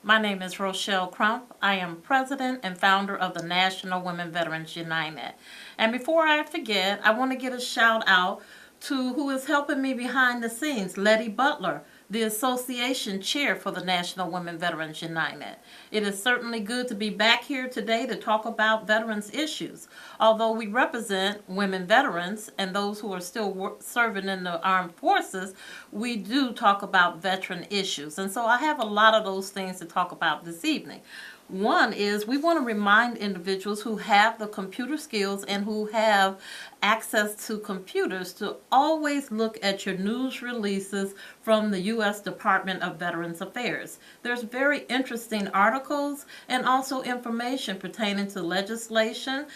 My name is Rochelle Crump. I am president and founder of the National Women Veterans United. And before I forget, I want to get a shout out to who is helping me behind the scenes, Letty Butler, the association chair for the National Women Veterans United. It is certainly good to be back here today to talk about veterans issues. Although we represent women veterans and those who are still serving in the armed forces, we do talk about veteran issues. And so I have a lot of those things to talk about this evening. One is we want to remind individuals who have the computer skills and who have access to computers to always look at your news releases from the U.S. Department of Veterans Affairs. There's very interesting articles and also information pertaining to legislation,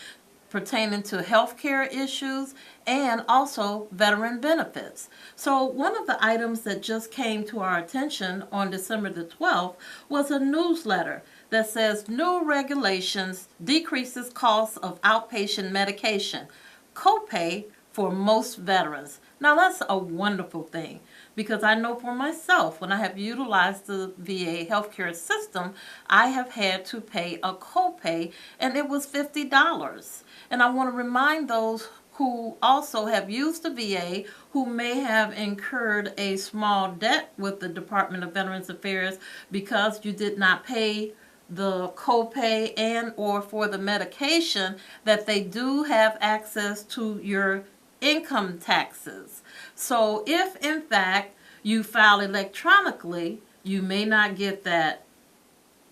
pertaining to healthcare issues, and also veteran benefits. So one of the items that just came to our attention on December the 12th was a newsletter that says new regulations decreases costs of outpatient medication, copay for most veterans. Now that's a wonderful thing because I know for myself when I have utilized the VA healthcare system, I have had to pay a copay and it was $50. And I want to remind those who also have used the VA who may have incurred a small debt with the Department of Veterans Affairs because you did not pay the copay and or for the medication that they do have access to your income taxes. So if in fact you file electronically, you may not get that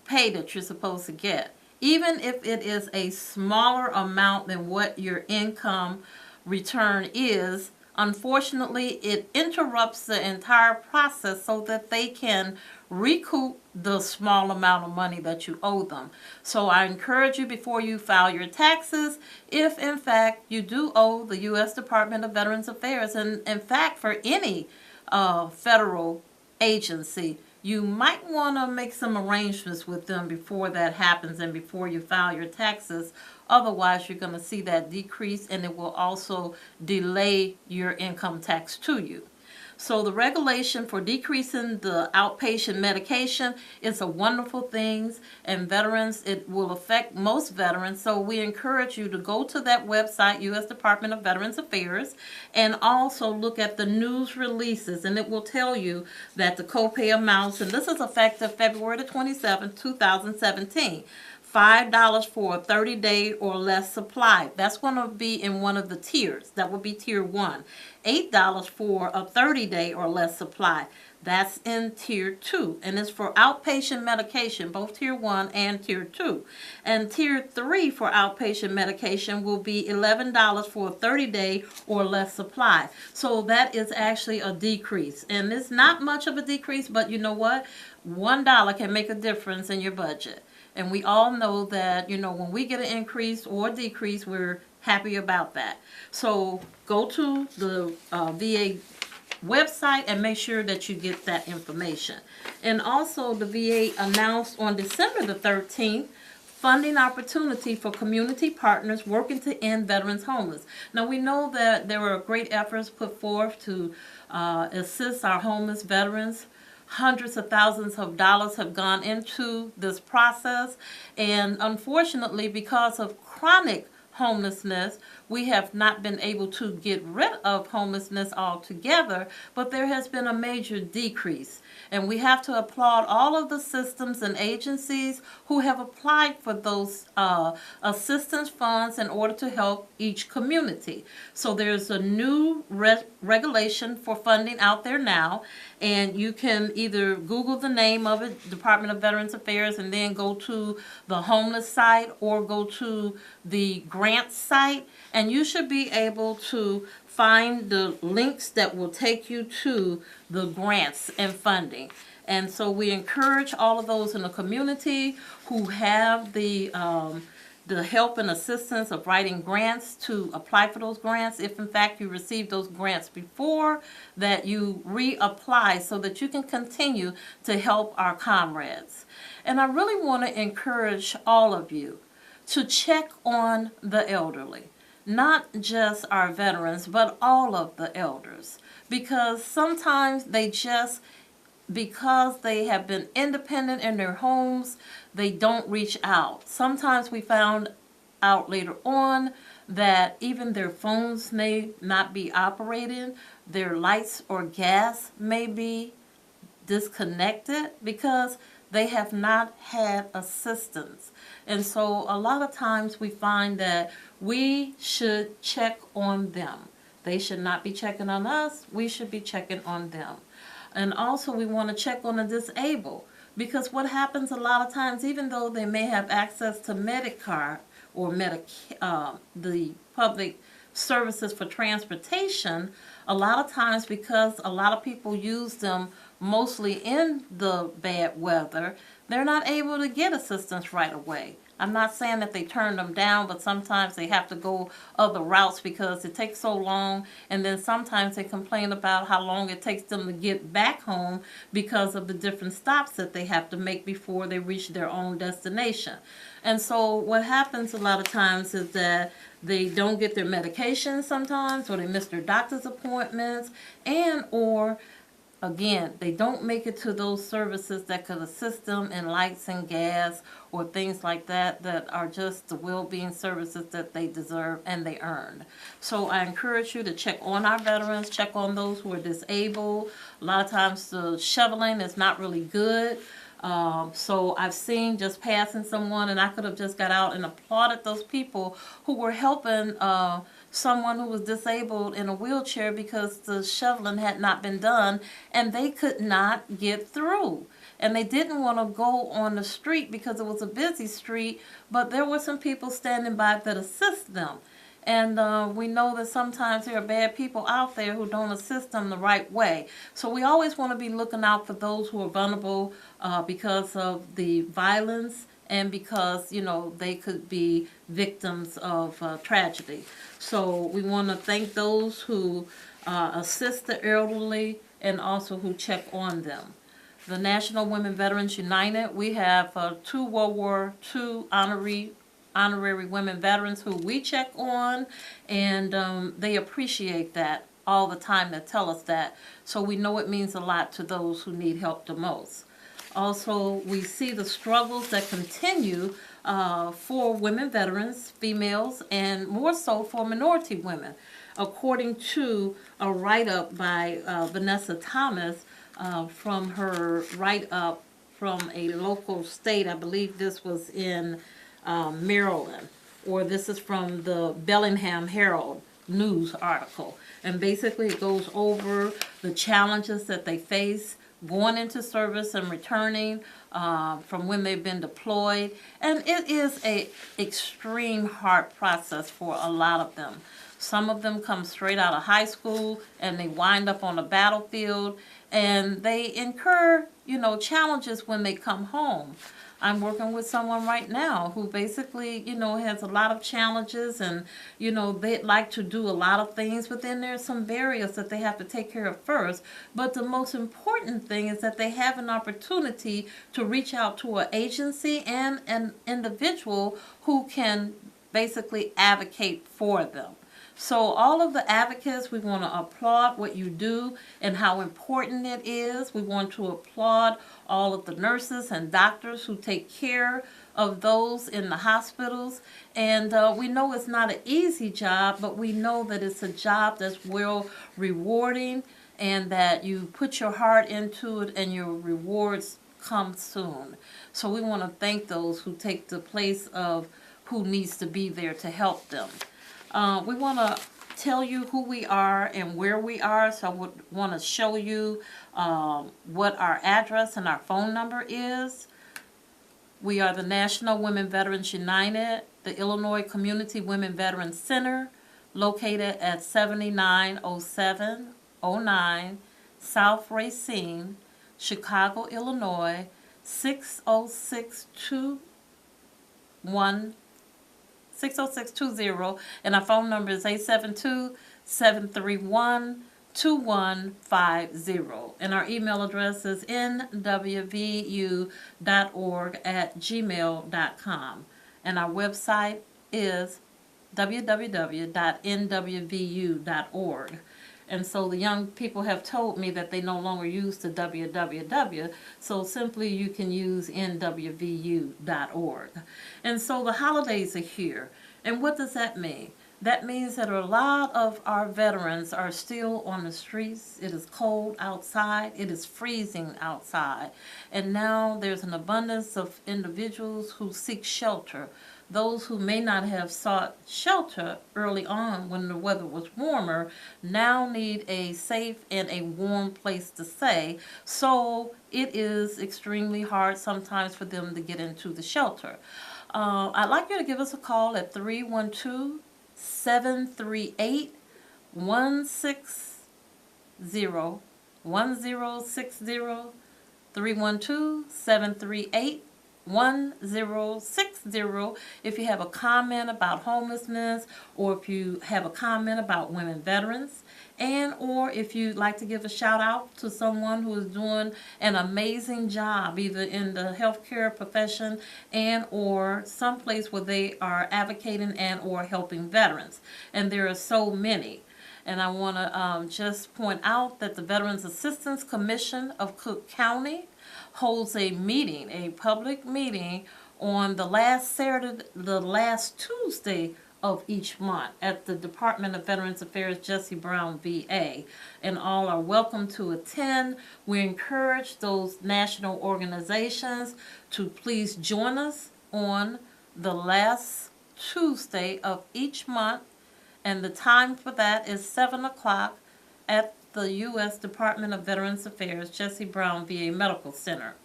pay that you're supposed to get. Even if it is a smaller amount than what your income return is, unfortunately, it interrupts the entire process so that they can recoup the small amount of money that you owe them. So I encourage you before you file your taxes, if in fact you do owe the U.S. Department of Veterans Affairs, and in fact for any federal agency, you might want to make some arrangements with them before that happens and before you file your taxes. Otherwise, you're going to see that decrease and it will also delay your income tax to you. So the regulation for decreasing the outpatient medication is a wonderful thing, and veterans, it will affect most veterans. So we encourage you to go to that website, U.S. Department of Veterans Affairs, and also look at the news releases, and it will tell you that the copay amounts, and this is effective February the 27th, 2017. $5 for a 30-day or less supply. That's going to be in one of the tiers. That would be tier 1. $8 for a 30-day or less supply. That's in tier 2. And it's for outpatient medication, both tier 1 and tier 2. And tier 3 for outpatient medication will be $11 for a 30-day or less supply. So that is actually a decrease. And it's not much of a decrease, but you know what? $1 can make a difference in your budget. And we all know that, when we get an increase or decrease, we're happy about that. So go to the VA website and make sure that you get that information. And also the VA announced on December the 13th, funding opportunity for community partners working to end veterans homeless. Now we know that there were great efforts put forth to assist our homeless veterans. Hundreds of thousands of dollars have gone into this process, and unfortunately, because of chronic homelessness, we have not been able to get rid of homelessness altogether, but there has been a major decrease. And we have to applaud all of the systems and agencies who have applied for those assistance funds in order to help each community. So there's a new regulation for funding out there now, and you can either Google the name of it, Department of Veterans Affairs, and then go to the homeless site or go to the grant site, and you should be able to find the links that will take you to the grants and funding. And so we encourage all of those in the community who have the help and assistance of writing grants to apply for those grants. If in fact you received those grants before, that you reapply so that you can continue to help our comrades. And I really want to encourage all of you to check on the elderly. Not just our veterans, but all of the elders. Because sometimes they just because they have been independent in their homes, they don't reach out. Sometimes we found out later on that even their phones may not be operating, their lights or gas may be disconnected because they have not had assistance. And so a lot of times we find that we should check on them. They should not be checking on us. We should be checking on them. And also we want to check on the disabled, because what happens a lot of times, even though they may have access to Medicare or the public services for transportation, a lot of times, because a lot of people use them mostly in the bad weather, they're not able to get assistance right away. I'm not saying that they turn them down, but sometimes they have to go other routes because it takes so long, and then sometimes they complain about how long it takes them to get back home because of the different stops that they have to make before they reach their own destination. And so what happens a lot of times is that they don't get their medication sometimes, or they miss their doctor's appointments, and or again, they don't make it to those services that could assist them in lights and gas or things like that, that are just the well-being services that they deserve and they earn. So I encourage you to check on our veterans, check on those who are disabled. A lot of times the shoveling is not really good. So I've seen just passing someone, and I could have just got out and applauded those people who were helping someone who was disabled in a wheelchair because the shoveling had not been done and they could not get through. And they didn't want to go on the street because it was a busy street, but there were some people standing by that assist them. And we know that sometimes there are bad people out there who don't assist them the right way. So we always want to be looking out for those who are vulnerable because of the violence and because, you know, they could be victims of tragedy. So we want to thank those who assist the elderly and also who check on them. The National Women Veterans United, we have 2 World War II honorary women veterans who we check on, and they appreciate that all the time. They tell us that, so we know it means a lot to those who need help the most. Also, we see the struggles that continue for women veterans, females, and more so for minority women. According to a write-up by Vanessa Thomas from her write-up from a local state, I believe this was in Maryland, or this is from the Bellingham Herald news article. And basically it goes over the challenges that they face going into service and returning from when they've been deployed. And it is a extreme hard process for a lot of them. Some of them come straight out of high school and they wind up on the battlefield, and they incur, you know, challenges when they come home. I'm working with someone right now who basically, you know, has a lot of challenges, and, you know, they'd like to do a lot of things, but then there's some barriers that they have to take care of first. But the most important thing is that they have an opportunity to reach out to an agency and an individual who can basically advocate for them. So all of the advocates, we want to applaud what you do and how important it is. We want to applaud all of the nurses and doctors who take care of those in the hospitals. And we know it's not an easy job, but we know that it's a job that's well rewarding, and that you put your heart into it and your rewards come soon. So we want to thank those who take the place of who needs to be there to help them. We want to tell you who we are and where we are, so I would want to show you what our address and our phone number is. We are the National Women Veterans United, the Illinois Community Women Veterans Center, located at 790709 South Racine, Chicago, Illinois, 60620, and our phone number is 872-731-2150. And our email address is nwvu.org@gmail.com. And our website is www.nwvu.org. And so the young people have told me that they no longer use the www, so simply you can use nwvu.org. And so the holidays are here. And what does that mean? That means that a lot of our veterans are still on the streets. It is cold outside. It is freezing outside. And now there's an abundance of individuals who seek shelter. Those who may not have sought shelter early on when the weather was warmer now need a safe and a warm place to stay. So it is extremely hard sometimes for them to get into the shelter. I'd like you to give us a call at 312-738-1060. 312-738-1060. If you have a comment about homelessness, or if you have a comment about women veterans, and or if you'd like to give a shout out to someone who is doing an amazing job either in the healthcare profession and or someplace where they are advocating and or helping veterans. And there are so many. And I want to just point out that the Veterans Assistance Commission of Cook County holds a meeting, a public meeting, on the last Tuesday of each month at the Department of Veterans Affairs, Jesse Brown, VA. And all are welcome to attend. We encourage those national organizations to please join us on the last Tuesday of each month. And the time for that is 7 o'clock at the U.S. Department of Veterans Affairs, Jesse Brown VA Medical Center.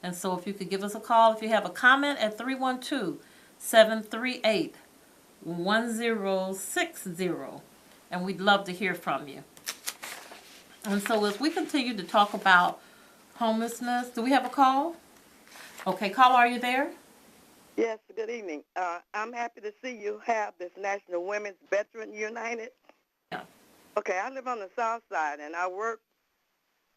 And so if you could give us a call if you have a comment at 312-738-1060. And we'd love to hear from you. And so as we continue to talk about homelessness, do we have a call? Okay, caller, are you there? Yes, good evening. I'm happy to see you have this National Women's Veteran United. Yeah. Okay, I live on the south side, and I work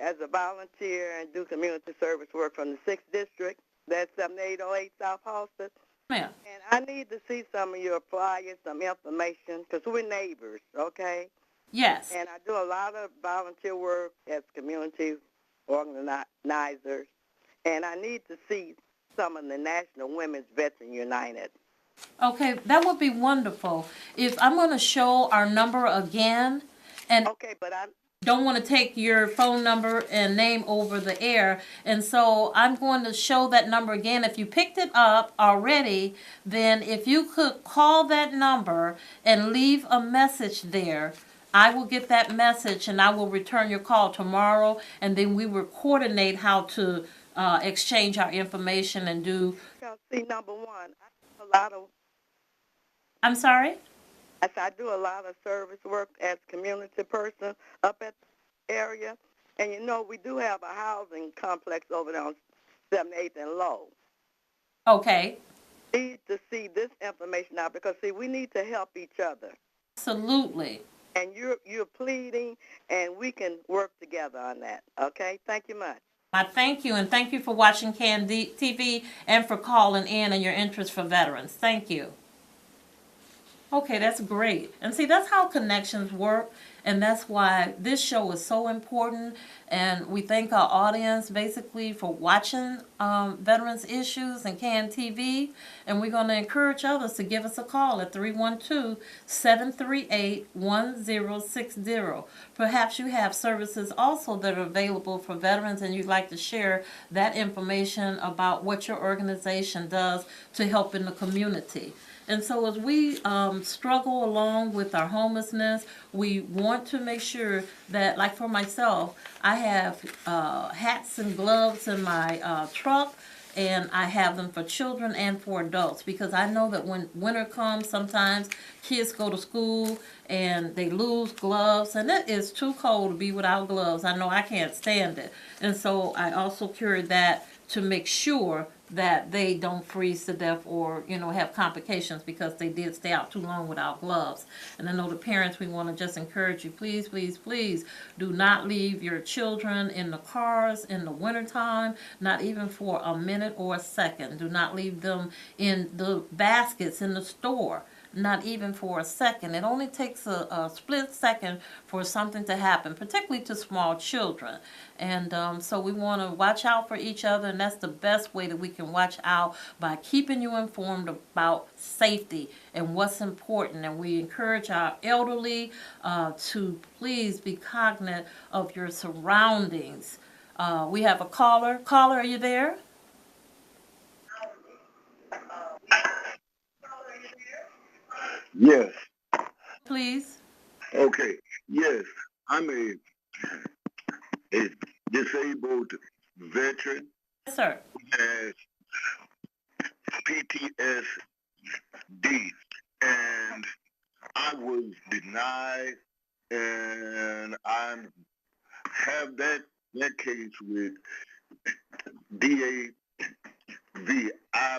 as a volunteer and do community service work from the 6th District. That's 7808 South Halsted. Ma'am. And I need to see some of your flyers, some information, because we're neighbors, okay? Yes. And I do a lot of volunteer work as community organizers, and I need to see some of the National Women's Veteran United. Okay, that would be wonderful. If I'm going to show our number again, and okay, but I don't want to take your phone number and name over the air, and so I'm going to show that number again. If you picked it up already, then if you could call that number and leave a message there, I will get that message and I will return your call tomorrow, and then we will coordinate how to exchange our information and do. See, number one, I do a lot of. I'm sorry? I do a lot of service work as a community person up at the area. And, you know, we do have a housing complex over there on 7th and Low. Okay. We need to see this information now because, see, we need to help each other. Absolutely. And you're pleading, and we can work together on that. Okay? Thank you much. I thank you, and thank you for watching CAN TV and for calling in and your interest for veterans. Thank you. Okay, that's great. And see, that's how connections work, and that's why this show is so important. And we thank our audience basically for watching veterans issues and CAN TV. And we're going to encourage others to give us a call at 312-738-1060. Perhaps you have services also that are available for veterans, and you'd like to share that information about what your organization does to help in the community. And so as we struggle along with our homelessness, we want to make sure that, like for myself, I have hats and gloves in my truck, and I have them for children and for adults, because I know that when winter comes, sometimes kids go to school and they lose gloves, and it is too cold to be without gloves. I know I can't stand it. And so I also carry that to make sure that they don't freeze to death or, you know, have complications because they did stay out too long without gloves. And I know the parents, we want to just encourage you, please, please, please do not leave your children in the cars in the wintertime, not even for a minute or a second. Do not leave them in the baskets in the store. not even for a second. It only takes a split second for something to happen, particularly to small children. And so we want to watch out for each other, and that's the best way that we can watch out, by keeping you informed about safety and what's important. And we encourage our elderly to please be cognizant of your surroundings. We have a caller. Caller, are you there? Yes. Please. Okay. Yes. I'm a disabled veteran Yes, sir. who has PTSD, and I was denied, and I have that case with DAV. I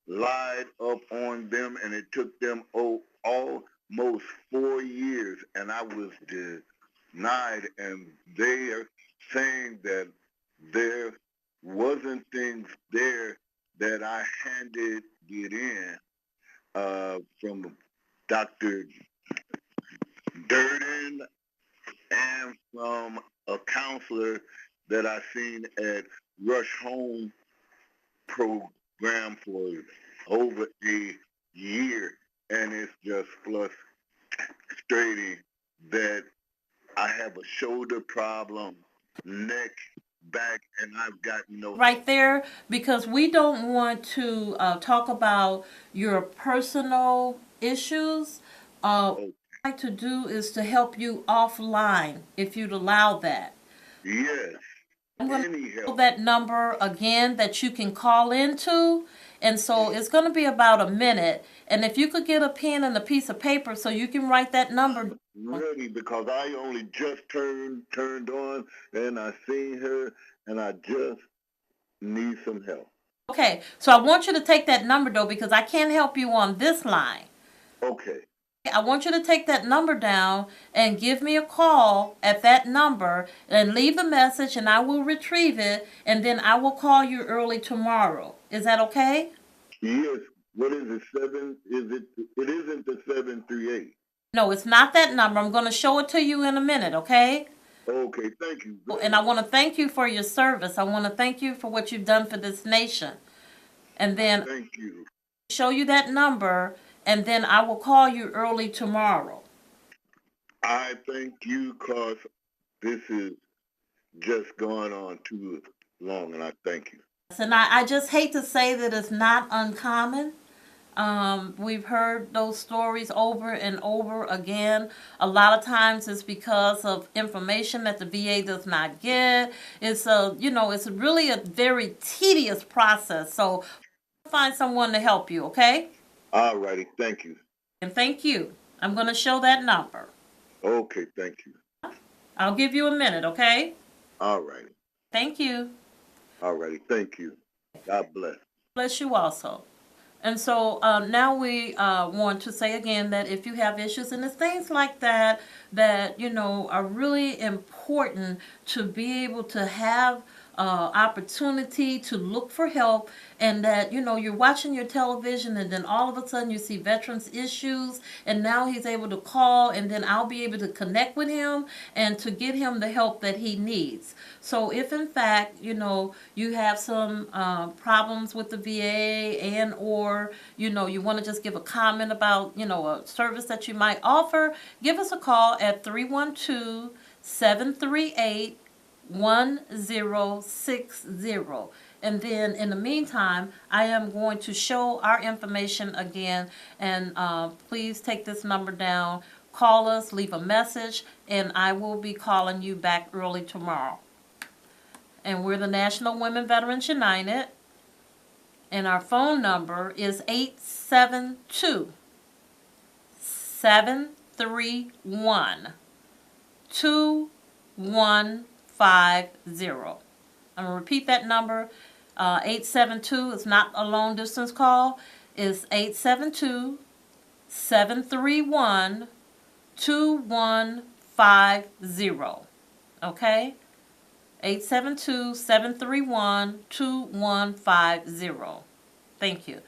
relied up on them, and it took them almost 4 years, and I was denied, and they are saying that there wasn't things there that I handed it in from Dr. Durden and from a counselor that I seen at Rush Home program for over a year, and it's just frustrating that I have a shoulder problem, neck, back, and I've got no. Right there, because we don't want to talk about your personal issues. What Oh, I'd like to do is to help you offline, if you'd allow that. yes, I'm going to any call help. that number again that you can call into. And so it's going to be about a minute. And if you could get a pen and a piece of paper so you can write that number. Ready, because I only just turned on, and I seen her, and I just need some help. Okay, so I want you to take that number though, because I can't help you on this line. Okay, I want you to take that number down and give me a call at that number and leave the message, and I will retrieve it, and then I will call you early tomorrow. Is that okay? yes. What is it? Seven? Is it? It isn't the 738. No, it's not that number. I'm going to show it to you in a minute, okay? Okay, thank you And very I much. want to thank you for your service. I want to thank you for what you've done for this nation. And then Thank you. show you that number, and then I will call you early tomorrow. I thank you, cause this is just going on too long, and I thank you. And I just hate to say that it's not uncommon. We've heard those stories over and over again. A lot of times it's because of information that the VA does not get. It's really a very tedious process. So find someone to help you, okay? All righty, thank you. And thank you. I'm going to show that number. Okay, thank you. I'll give you a minute, okay? All righty, Thank you. all righty, thank you. God bless. Bless you also. And so now we want to say again that if you have issues, and it's things like that are really important to be able to have opportunity to look for help, and that you're watching your television, and then all of a sudden you see veterans issues, and now he's able to call, and then I'll be able to connect with him and to get him the help that he needs. So if in fact you have some problems with the VA, and or you want to just give a comment about a service that you might offer, give us a call at 312-738-1060. And then in the meantime, I am going to show our information again, and please take this number down, call us, leave a message, and I will be calling you back early tomorrow. And we're the National Women Veterans United, and our phone number is 872-731-2150. I'm going to repeat that number. 872 is not a long distance call. It's 872-731-2150. Okay? 872-731-2150. Thank you.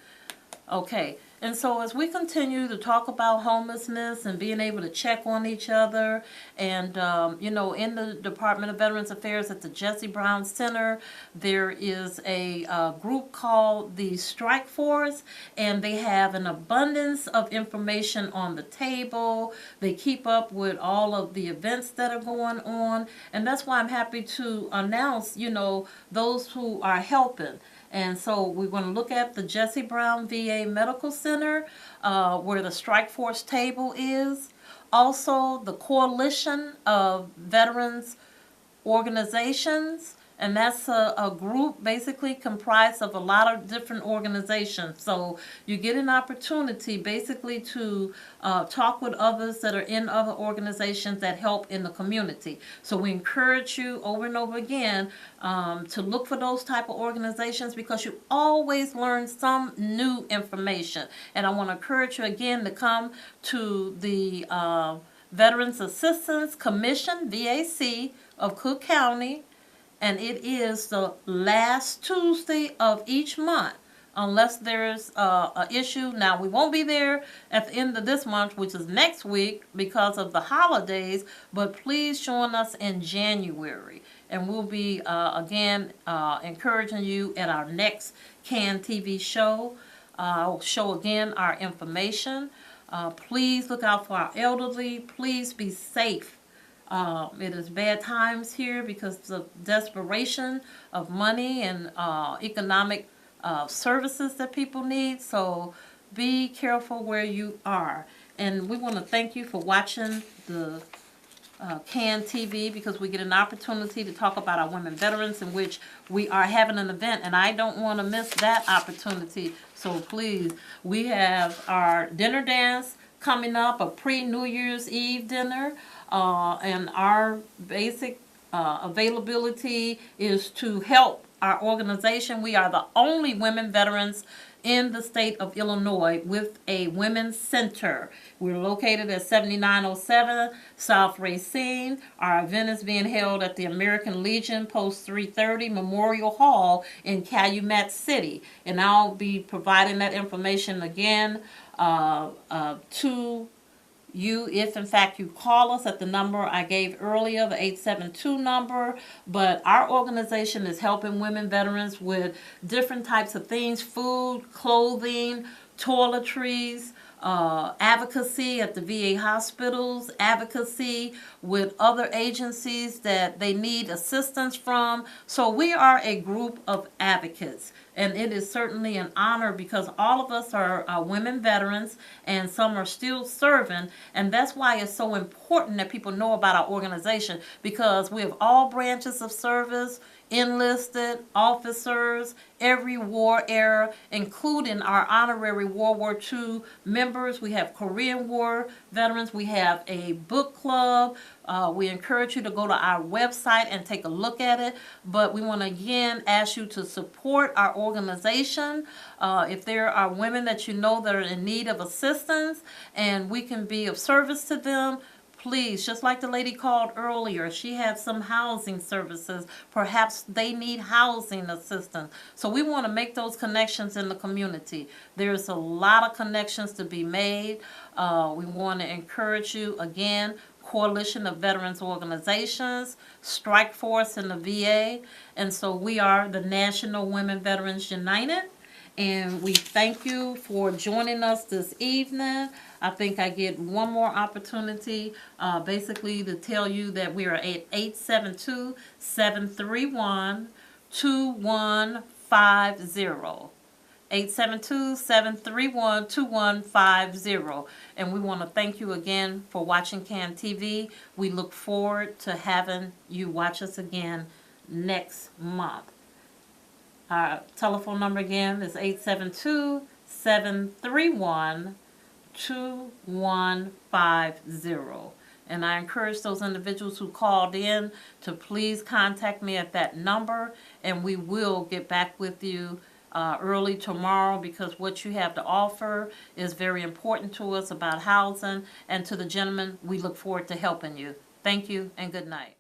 Okay. And so as we continue to talk about homelessness and being able to check on each other, and in the Department of Veterans Affairs at the Jesse Brown Center, there is a group called the Strike Force, and they have an abundance of information on the table. They keep up with all of the events that are going on, and that's why I'm happy to announce, those who are helping. And so we're going to look at the Jesse Brown VA Medical Center, where the Strike Force table is. Also, the Coalition of Veterans Organizations, and that's a group basically comprised of a lot of different organizations. So you get an opportunity basically to talk with others that are in other organizations that help in the community. So we encourage you over and over again to look for those type of organizations, because you always learn some new information. And I want to encourage you again to come to the Veterans Assistance Commission, VAC, of Cook County. And it is the last Tuesday of each month, unless there's an issue. Now, we won't be there at the end of this month, which is next week, because of the holidays, but please join us in January. And we'll be, again, encouraging you at our next CAN TV show. I'll show again our information. Please look out for our elderly. Please be safe. It is bad times here because of desperation of money and economic services that people need. So be careful where you are. And we want to thank you for watching the CAN TV, because we get an opportunity to talk about our women veterans, in which we are having an event, and I don't want to miss that opportunity. So please, we have our dinner dance coming up, a pre-New Year's Eve dinner. And our basic availability is to help our organization. We are the only women veterans in the state of Illinois with a women's center. We're located at 7907 South Racine. Our event is being held at the American Legion Post 330 Memorial Hall in Calumet City. And I'll be providing that information again to you if in fact you call us at the number I gave earlier, the 872 number. But our organization is helping women veterans with different types of things: food, clothing, toiletries, advocacy at the VA hospitals, advocacy with other agencies that they need assistance from. So we are a group of advocates, and it is certainly an honor, because all of us are women veterans and some are still serving. And that's why it's so important that people know about our organization, because we have all branches of service, enlisted, officers, every war era, including our honorary World War II members. We have Korean War veterans. We have a book club. We encourage you to go to our website and take a look at it. But we want to again ask you to support our organization. If there are women that you know that are in need of assistance and we can be of service to them, please, just like the lady called earlier, she had some housing services. Perhaps they need housing assistance. So we want to make those connections in the community. There's a lot of connections to be made. We want to encourage you again. Coalition of Veterans Organizations, Strike Force in the VA, and so we are the National Women Veterans United. And we thank you for joining us this evening. I think I get one more opportunity basically to tell you that we are at 872-731-2150. 872-731-2150. And we want to thank you again for watching CAN TV. We look forward to having you watch us again next month. Our telephone number again is 872-731-2150. And I encourage those individuals who called in to please contact me at that number, and we will get back with you early tomorrow, because what you have to offer is very important to us about housing. And to the gentleman, we look forward to helping you. Thank you and good night.